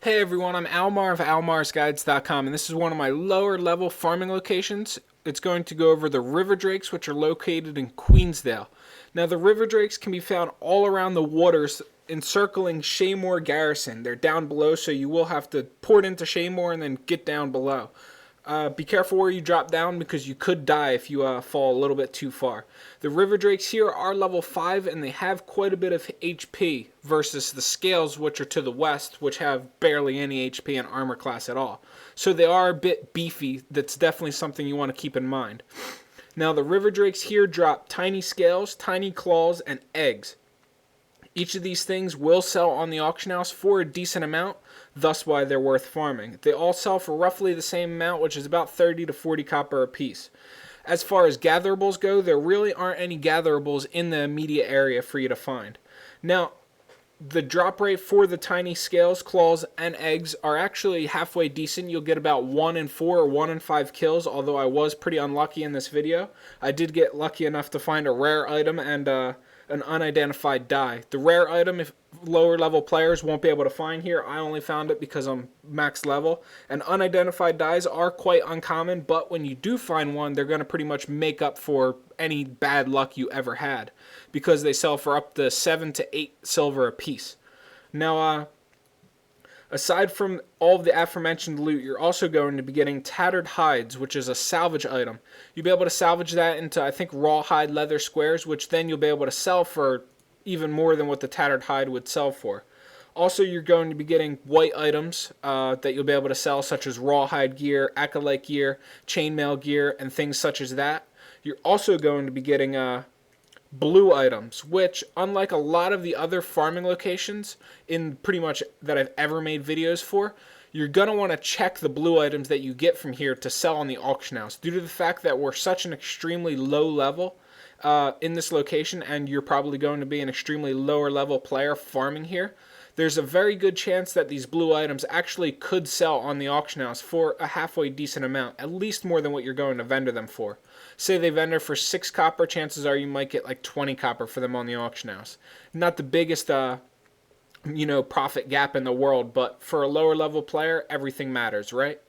Hey everyone, I'm Almar of almarsguides.com, and this is one of my lower level farming locations. It's going to go over the river drakes, which are located in Queensdale. Now the river drakes can be found all around the waters encircling Shaymore Garrison. They're down below, so you will have to port into Shaymore and then get down below. Be careful where you drop down because you could die if you fall a little bit too far. The river drakes here are level 5 and they have quite a bit of HP versus the scales, which are to the west, which have barely any HP and armor class at all. So they are a bit beefy. That's definitely something you want to keep in mind. Now the river drakes here drop tiny scales, tiny claws, and eggs. Each of these things will sell on the auction house for a decent amount, thus why they're worth farming. They all sell for roughly the same amount, which is about 30 to 40 copper a piece. As far as gatherables go, there really aren't any gatherables in the immediate area for you to find. Now, the drop rate for the tiny scales, claws, and eggs are actually halfway decent. You'll get about 1 in 4 or 1 in 5 kills, although I was pretty unlucky in this video. I did get lucky enough to find a rare item and an unidentified die. The rare item, if lower level players won't be able to find here, I only found it because I'm max level. And unidentified dies are quite uncommon, but when you do find one, they're going to pretty much make up for any bad luck you ever had, because they sell for up to 7 to 8 silver a piece. Now, aside from all of the aforementioned loot, you're also going to be getting Tattered Hides, which is a salvage item. You'll be able to salvage that into, I think, rawhide leather squares, which then you'll be able to sell for even more than what the Tattered Hide would sell for. Also, you're going to be getting white items that you'll be able to sell, such as rawhide gear, acolyte gear, chainmail gear, and things such as that. You're also going to be getting blue items, which, unlike a lot of the other farming locations in pretty much that I've ever made videos for, you're going to want to check the blue items that you get from here to sell on the auction house. Due to the fact that we're such an extremely low level in this location, and you're probably going to be an extremely lower level player farming here, there's a very good chance that these blue items actually could sell on the auction house for a halfway decent amount, at least more than what you're going to vendor them for. Say they vendor for 6 copper, chances are you might get like 20 copper for them on the auction house. Not the biggest profit gap in the world, but for a lower level player, everything matters, right?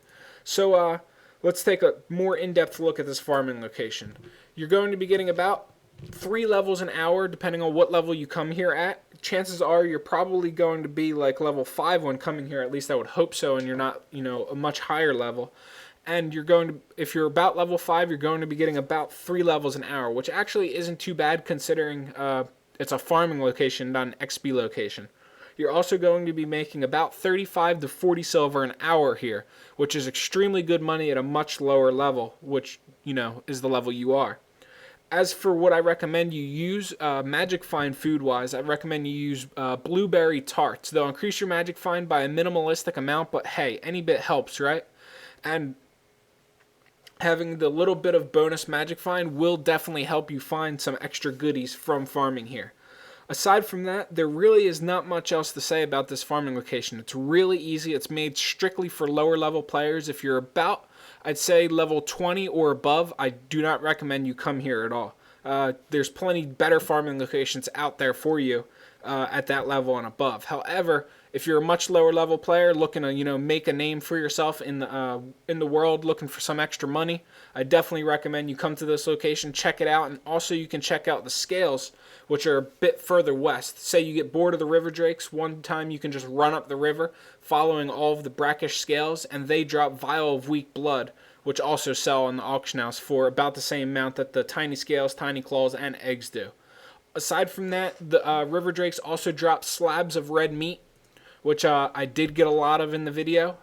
So let's take a more in-depth look at this farming location. You're going to be getting about 3 levels an hour, depending on what level you come here at. Chances are you're probably going to be like level 5 when coming here, at least I would hope so, and you're not, a much higher level. And you're going to, if you're about level 5, you're going to be getting about 3 levels an hour, which actually isn't too bad considering it's a farming location, not an XP location. You're also going to be making about 35 to 40 silver an hour here, which is extremely good money at a much lower level, which, is the level you are. As for what I recommend you use, magic find food-wise, I recommend you use blueberry tarts. They'll increase your magic find by a minimalistic amount, but hey, any bit helps, right? And having the little bit of bonus magic find will definitely help you find some extra goodies from farming here. Aside from that, there really is not much else to say about this farming location. It's really easy. It's made strictly for lower level players. If you're about, I'd say, level 20 or above, I do not recommend you come here at all. There's plenty better farming locations out there for you at that level and above. However, if you're a much lower level player looking to make a name for yourself in the world, looking for some extra money, I definitely recommend you come to this location, check it out, and also you can check out the scales, which are a bit further west. Say you get bored of the river drakes, one time you can just run up the river following all of the brackish scales, and they drop vial of weak blood, which also sell in the auction house for about the same amount that the tiny scales, tiny claws, and eggs do. Aside from that, the river drakes also drop slabs of red meat, which I did get a lot of in the video.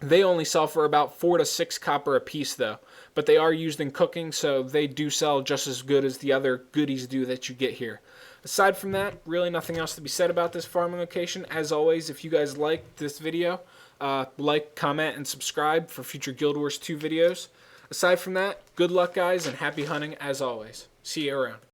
They only sell for about 4 to 6 copper a piece though, but they are used in cooking, so they do sell just as good as the other goodies do that you get here. Aside from that, really nothing else to be said about this farming location. As always, if you guys liked this video, like, comment, and subscribe for future Guild Wars 2 videos. Aside from that, good luck guys, and happy hunting as always. See you around.